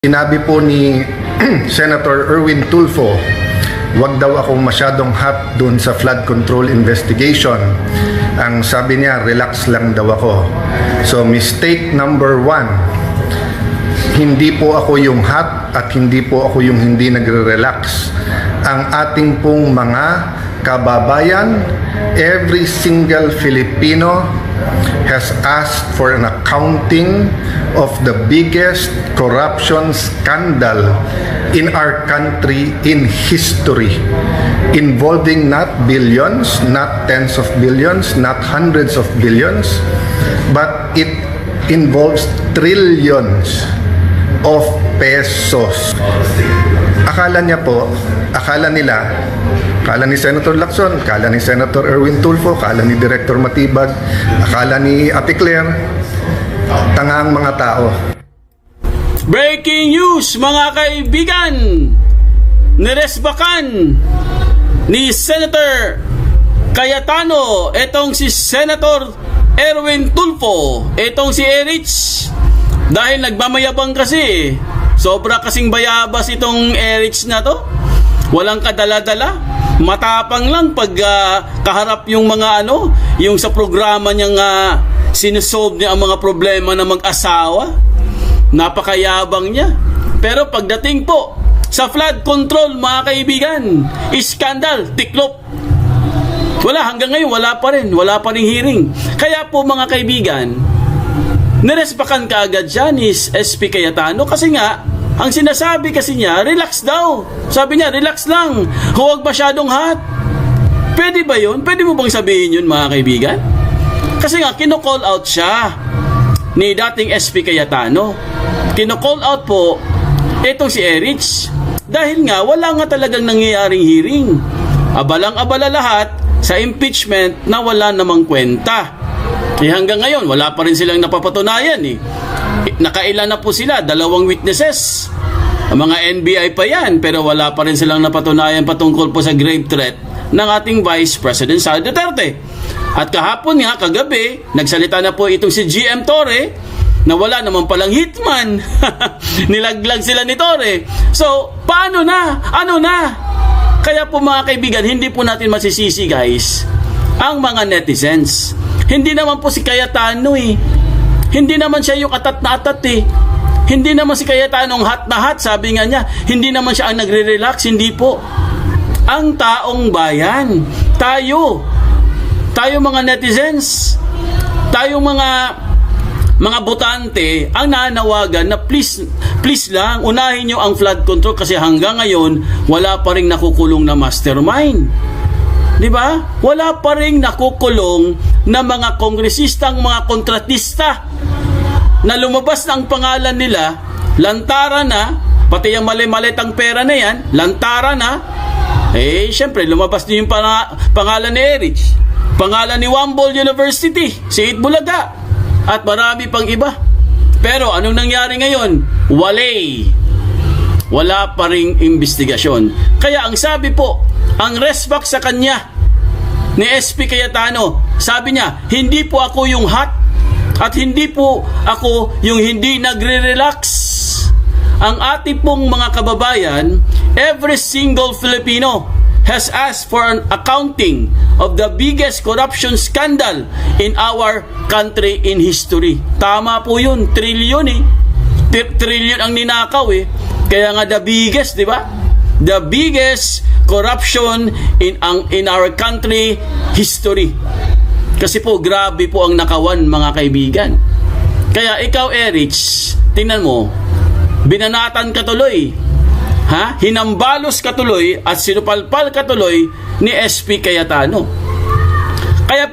Sinabi po ni Senator Erwin Tulfo, wag daw akong masyadong hot doon sa flood control investigation. Ang sabi niya, relax lang daw ako. So mistake number 1, hindi po ako yung hot at hindi po ako yung hindi nagre-relax. Ang ating pong mga kababayan, every single Filipino has asked for an accounting of the biggest corruption scandal in our country in history, involving not billions, not tens of billions, not hundreds of billions, but it involves trillions of pesos. Akala ni Senator Lacson, akala ni Senator Erwin Tulfo, akala ni Director Matibag, akala ni Ate Claire, tanga ang mga tao. Breaking news mga kaibigan! Niresbakan ni Senator Cayetano itong si Senator Erwin Tulfo, itong si Erich, dahil nagmamayabang kasi. Sobra kasing bayabas itong Erich na to. Walang kadala-dala. Matapang lang pag kaharap yung mga yung sa programa niyang sinusolve niya ang mga problema ng mag-asawa. Napakayabang niya. Pero pagdating po sa flood control, mga kaibigan, iskandal, tiklop. Hanggang ngayon, wala pa rin hearing. Kaya po mga kaibigan, nirespakan ka agad siya ni SP Cayetano kasi nga, ang sinasabi kasi niya, relax daw. Sabi niya, relax lang. Huwag masyadong hot. Pwede ba yun? Pwede mo bang sabihin yun, mga kaibigan? Kasi nga, kino-call out siya ni dating SP Cayetano. Kino-call out po itong si Erich. Dahil nga, wala nga talagang nangyayaring hearing. Abalang-abala lahat sa impeachment na wala namang kwenta. Hanggang ngayon, wala pa rin silang napapatunayan Nakailan na po sila, 2 witnesses. Ang mga NBI pa yan, pero wala pa rin silang napatunayan patungkol po sa grave threat ng ating Vice President Sara Duterte. At kahapon nga, kagabi, nagsalita na po itong si GM Torre na wala naman palang hitman. Nilaglag sila ni Torre. So, paano na? Ano na? Kaya po mga kaibigan, hindi po natin masisisi guys ang mga netizens. Hindi naman po si Cayetano Hindi naman siya yung atat na atat Hindi naman si Cayetano hot na hot, sabi nga niya. Hindi naman siya ang nagre-relax, hindi po. Ang taong bayan, tayo mga netizens, tayo mga botante, ang nanawagan na please lang, unahin nyo ang flood control kasi hanggang ngayon, wala pa rin nakukulong na mastermind. Diba? Wala pa rin nakukulong na mga kongresistang, mga kontratista na lumabas na ang pangalan nila, lantara na, pati yung mali-malitang pera na yan, lantara na. Syempre, lumabas din yung pangalan ni Erich, pangalan ni Wambol University, si Itbulaga, at marami pang iba. Pero anong nangyari ngayon? Wala pa ring investigasyon. Kaya ang sabi po, ang resback sa kanya ni SP Cayetano, sabi niya, hindi po ako yung hot at hindi po ako yung hindi nagre-relax. Ang ating pong mga kababayan, every single Filipino has asked for an accounting of the biggest corruption scandal in our country in history. Tama po yun, trillion trillion ang ninakaw Kaya nga the biggest, di ba? The biggest corruption in our country history. Kasi po, grabe po ang nakawan, mga kaibigan. Kaya ikaw, Erich, tingnan mo, binanatan ka tuloy, hinambalos ka tuloy, at sinupalpal ka tuloy ni SP Cayetano. Kaya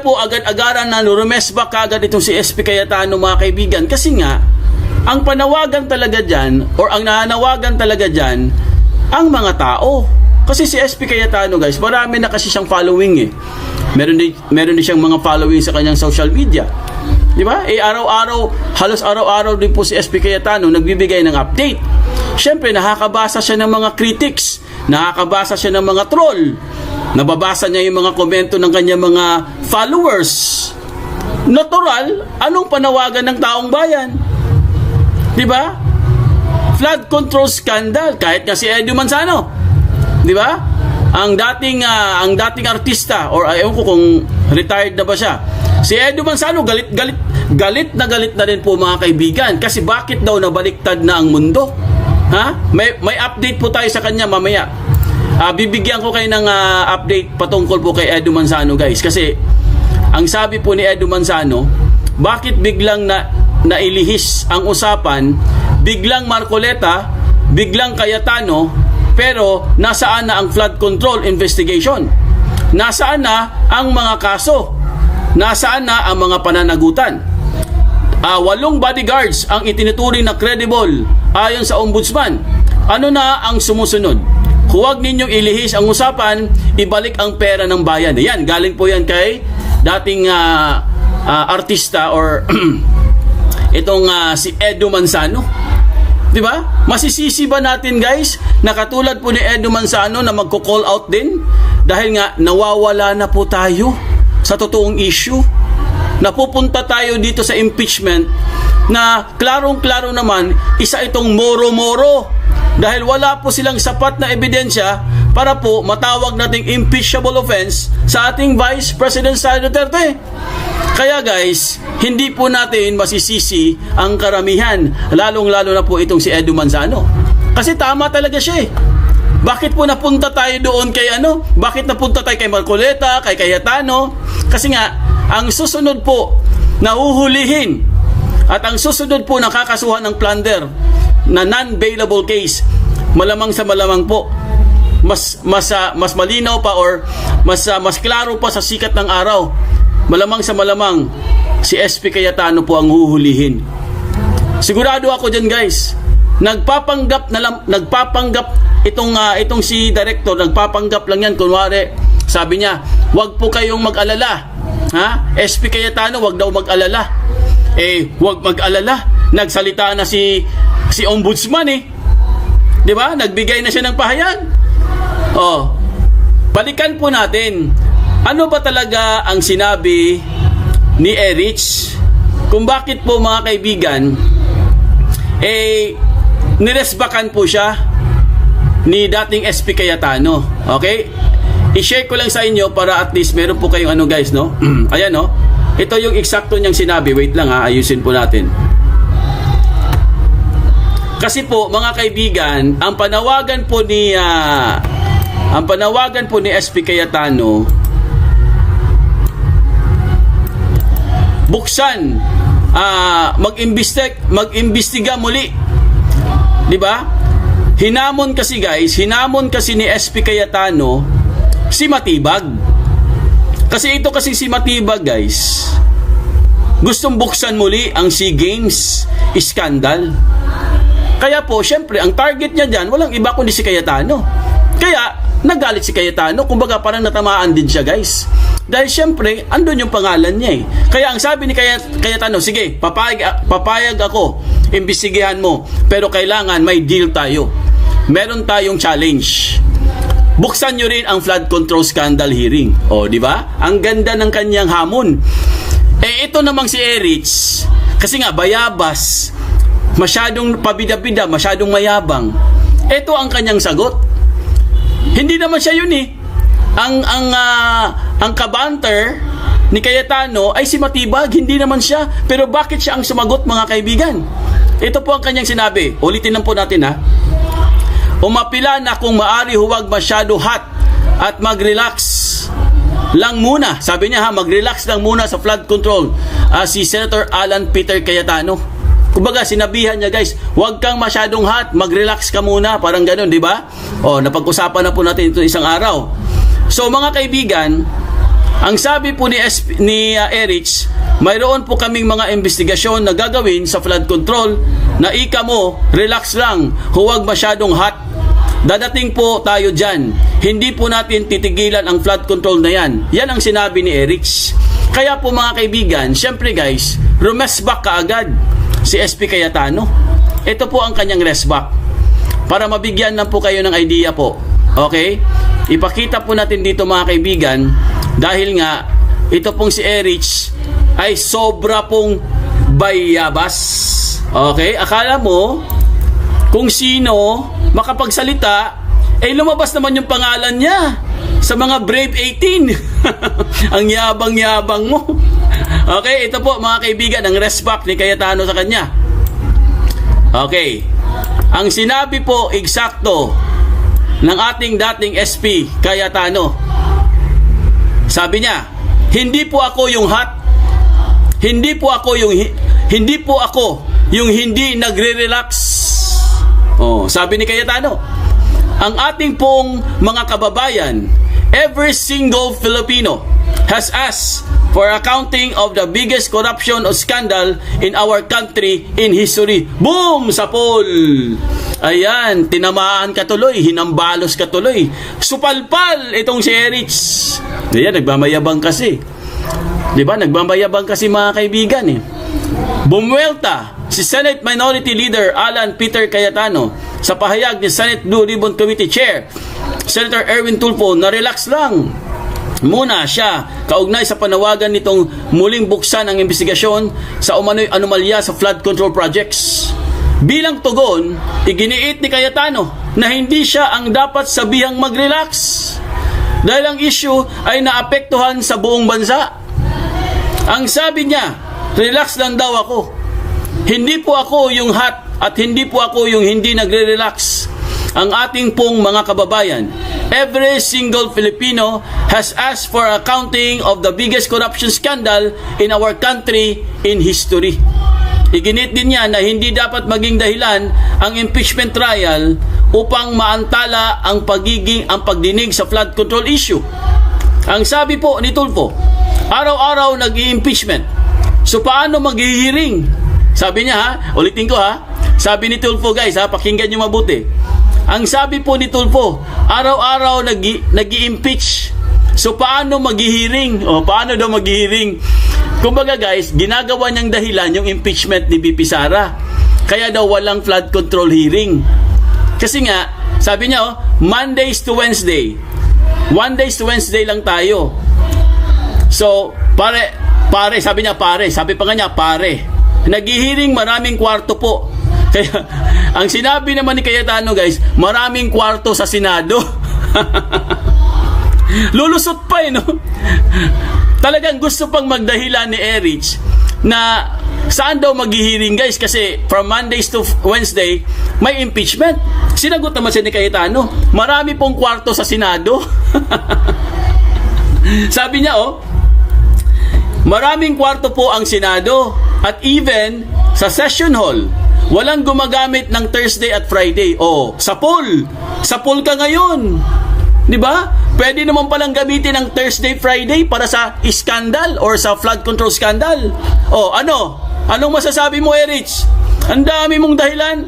po agad-agaran na rumesbak agad itong si SP Cayetano, mga kaibigan, kasi nga, ang panawagan talaga dyan, or ang nanawagan talaga dyan, ang mga tao. Kasi si SP Cayetano guys, marami na kasi siyang following Meron din siyang mga following sa kanyang social media. Di ba? Halos araw-araw din po si SP Cayetano nagbibigay ng update. Siyempre, nakakabasa siya ng mga critics, nakakabasa siya ng mga troll, nababasa niya yung mga komento ng kanyang mga followers. Natural, anong panawagan ng taong bayan? Di ba? flood control scandal. Kahit nga si Edu Manzano, di ba? Ang dating artista, or ayaw ko kung retired na ba siya, si Edu Manzano galit na rin po mga kaibigan, kasi bakit daw nabaliktad na ang mundo? Ha? May update po tayo sa kanya mamaya. Bibigyan ko kayo ng update patungkol po kay Edu Manzano, guys, kasi ang sabi po ni Edu Manzano, bakit biglang nailihis ang usapan, biglang Marcoleta, biglang Cayetano, pero nasaan na ang flood control investigation? Nasaan na ang mga kaso? Nasaan na ang mga pananagutan? 8 bodyguards ang itinuturing na credible ayon sa ombudsman. Ano na ang sumusunod? Huwag ninyong ilihis ang usapan, ibalik ang pera ng bayan. Yan, galing po yan kay dating artista or itong si Edu Manzano. Di ba? Masisisi ba natin, guys, na katulad po ni Edu Manzano na magko-call out din dahil nga nawawala na po tayo sa totoong issue? Napupunta tayo dito sa impeachment na klarong-klaro naman isa itong moro-moro dahil wala po silang sapat na ebidensya para po matawag nating impeachable offense sa ating Vice President Sara Duterte. Kaya guys, hindi po natin masisisi ang karamihan, lalong-lalo na po itong si Edu Manzano. Kasi tama talaga siya eh. Bakit po napunta tayo doon kay Bakit napunta tayo kay Marcoleta, kay Cayetano? Kasi nga, ang susunod po na uhulihin at ang susunod po nakakasuhan ng plunder na non-bailable case, malamang sa malamang po mas malinaw pa or mas klaro pa sa sikat ng araw, malamang sa malamang si SP Cayetano po ang huhulihin. Sigurado ako dyan, guys. Nagpapanggap itong si director, nagpapanggap lang yan. Kunwari, sabi niya, wag po kayong mag-alala. Ha? SP Cayetano, wag daw mag-alala. Wag mag-alala. Nagsalita na si ombudsman eh. 'Di ba? Nagbigay na siya ng pahayag. Balikan po natin. Ano ba talaga ang sinabi ni Erich? Kung bakit po mga kaibigan niresbakan po siya ni dating SP Cayetano. Okay? I-share ko lang sa inyo para at least meron po kayong guys, no? Ayan, no? Ito yung eksakto niyang sinabi. Wait lang ayusin po natin. Kasi po, mga kaibigan, ang panawagan po ni SP Cayetano, buksan, mag-imbestiga muli. 'Di ba? Hinamon kasi ni SP Cayetano si Matibag. Kasi ito kasi si Matibag, guys, gustong buksan muli ang SEA Games scandal. Kaya po, syempre, ang target niya dyan, walang iba kundi si Cayetano. Kaya, nagalit si Cayetano, kumbaga parang natamaan din siya, guys. Dahil syempre, andun yung pangalan niya eh. Kaya ang sabi ni Cayetano, sige, papayag ako, imbestigahan mo, pero kailangan may deal tayo. Meron tayong challenge. Buksan nyo rin ang flood control scandal hearing. Di ba? Ang ganda ng kanyang hamon. Ito namang si Erich, kasi nga bayabas, masyadong pabida-bida, masyadong mayabang. Ito ang kanyang sagot. Hindi naman siya yun eh. Ang kabanter ni Cayetano ay si Matibag, hindi naman siya. Pero bakit siya ang sumagot, mga kaibigan? Ito po ang kanyang sinabi. Ulitin lang po natin ha. Umapila na kung maari huwag masyado hot at mag-relax lang muna. Sabi niya mag-relax lang muna sa flood control si Senator Alan Peter Cayetano. Kumbaga sinabihan niya, guys, huwag kang masyadong hot, mag-relax ka muna, parang ganoon, di ba? Napag-usapan na po natin ito isang araw. So mga kaibigan, ang sabi po ni Erich, mayroon po kaming mga investigasyon na gagawin sa flood control na ika mo, relax lang, huwag masyadong hot. Dadating po tayo dyan. Hindi po natin titigilan ang flood control na yan. Yan ang sinabi ni Erich. Kaya po mga kaibigan, syempre guys, rumesback kaagad si SP Cayetano. Ito po ang kanyang resback. Para mabigyan lang po kayo ng idea po. Okay? Ipakita po natin dito mga kaibigan, dahil nga ito pong si Erich ay sobra pong bayabas. Okay? Akala mo kung sino makapagsalita, lumabas naman yung pangalan niya sa mga Brave 18. Ang yabang-yabang mo. Okay, ito po mga kaibigan, ang resback ni Cayetano sa kanya. Okay, ang sinabi po eksakto ng ating dating SP Cayetano, sabi niya, hindi po ako yung hot, hindi po ako yung hindi nagre-relax. Oh, sabi ni Cayetano, ang ating pong mga kababayan, every single Filipino has asked for accounting of the biggest corruption or scandal in our country in history. Boom! Sapol! Ayan, tinamaan ka tuloy, hinambalos ka tuloy. Supalpal itong si Erich. Ayan, nagmamayabang kasi. Diba? Nagmamayabang kasi mga kaibigan eh. Bumuelta si Senate Minority Leader Alan Peter Cayetano sa pahayag ni Senate Blue Ribbon Committee Chair Senator Erwin Tulfo na relax lang muna siya kaugnay sa panawagan nitong muling buksan ang investigasyon sa umano'y anomalya sa flood control projects. Bilang tugon, iginiit ni Cayetano na hindi siya ang dapat sabihang mag-relax dahil ang issue ay naapektuhan sa buong bansa. Ang sabi niya, relax lang daw ako. Hindi po ako yung hot at hindi po ako yung hindi nagre-relax. Ang ating pong mga kababayan, every single Filipino has asked for accounting of the biggest corruption scandal in our country in history. Iginit din niya na hindi dapat maging dahilan ang impeachment trial upang maantala ang pagdinig sa flood control issue. Ang sabi po ni Tulfo, araw-araw nag-i-impeachment. So paano maghihiring? Sabi niya ha, ulitin ko ha. Sabi ni Tulfo guys ha, pakinggan niyo mabuti. Ang sabi po ni Tulfo, araw-araw nag-i-impeach. So paano maghihiring? O paano daw maghihiring? Kumbaga guys, ginagawa niyang dahilan yung impeachment ni BP Sara. Kaya daw walang flood control hearing. Kasi nga, sabi niya Mondays to Wednesday. Mondays to Wednesday lang tayo. So, pare, sabi niya sabi pa nga niya, naghihiring maraming kwarto po. Kaya, ang sinabi naman ni Cayetano guys, maraming kwarto sa Senado. Lulusot pa no? Talagang gusto pang magdahilan ni Erich na saan daw maghihiring guys kasi from Mondays to Wednesday may impeachment. Sinagot naman siya ni Cayetano, marami pong kwarto sa Senado. Sabi niya maraming kwarto po ang Senado at even sa session hall walang gumagamit ng Thursday at Friday. Sapol ka ngayon. 'Di ba? Pwede naman palang gamitin ng Thursday, Friday para sa scandal or sa flood control scandal. Anong masasabi mo, Erich? Ang dami mong dahilan.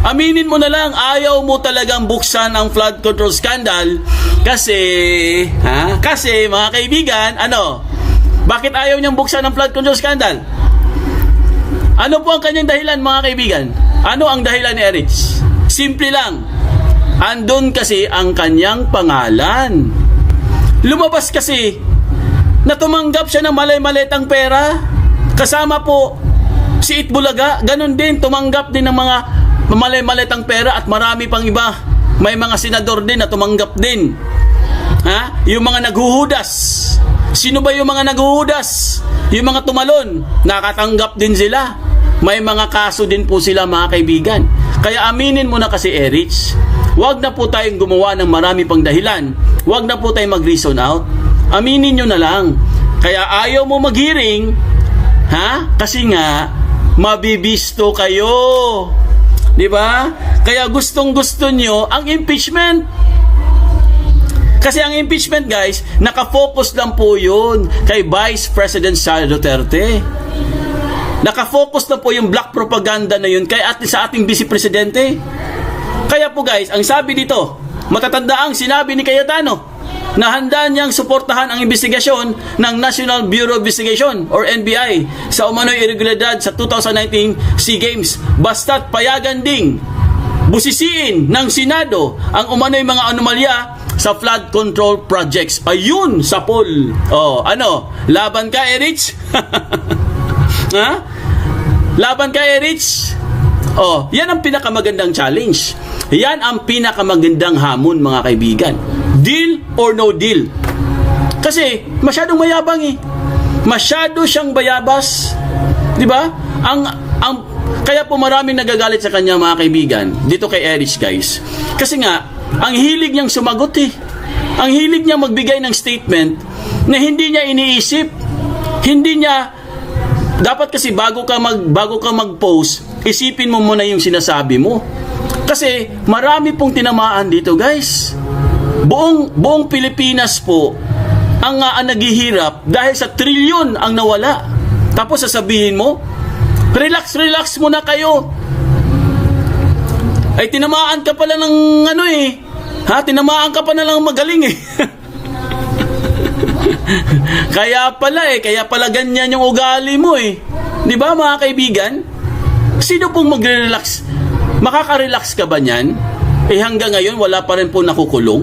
Aminin mo na lang, ayaw mo talagang buksan ang flood control scandal kasi mga kaibigan, bakit ayaw niyang buksan ang flood control scandal? Ano po ang kanyang dahilan, mga kaibigan? Ano ang dahilan ni Erich? Simple lang. Andun kasi ang kanyang pangalan. Lumabas kasi na tumanggap siya ng malay-malitang pera. Kasama po si Itbulaga, ganun din, tumanggap din ng mga malay-malitang pera at marami pang iba. May mga senador din na tumanggap din. Yung mga naghuhudas. Sino ba yung mga naghuhudas? Yung mga tumalon, nakatanggap din sila. May mga kaso din po sila, mga kaibigan. Kaya aminin mo na kasi, Erich, huwag na po tayong gumawa ng marami pang dahilan. Huwag na po tayong mag-reason out. Aminin nyo na lang. Kaya ayaw mo mag-hearing, kasi nga, mabibisto kayo. Diba? Kaya gustong-gusto nyo ang impeachment. Kasi ang impeachment, guys, nakafocus lang po yun kay Vice President Sara Duterte. Nakafocus na po yung black propaganda na yun sa ating Vice Presidente. Kaya po guys, ang sabi dito, matatanda ang sinabi ni Cayetano na handa niyang suportahan ang investigasyon ng National Bureau of Investigation or NBI sa umano'y irregularidad sa 2019 SEA Games. Basta't payagan ding busisiin ng Senado ang umano'y mga anomalya sa flood control projects. Ayun, sapol. Laban ka, Erich? Laban ka, Erich? Oh, yan ang pinakamagandang challenge. Yan ang pinakamagandang hamon, mga kaibigan. Deal or no deal. Kasi masyadong mayabang eh. Masyado siyang bayabas. 'Di ba? Kaya po maraming nagagalit sa kanya, mga kaibigan, dito kay Erich, guys. Kasi nga, ang hilig niyang sumagot eh. Ang hilig niyang magbigay ng statement na hindi niya iniisip. Hindi niya dapat kasi bago ka mag-post, isipin mo muna yung sinasabi mo. Kasi marami pong tinamaan dito, guys. Buong Pilipinas po ang naghihirap dahil sa trilyon ang nawala. Tapos sasabihin mo, relax muna kayo. Ay tinamaan ka pala ng tinamaan ka pa na lang magaling eh. Kaya pala ganyan yung ugali mo eh. 'Di ba, mga kaibigan? Sino pong magre-relax? Makaka-relax ka ba niyan? Eh hanggang ngayon wala pa rin po nakukulong.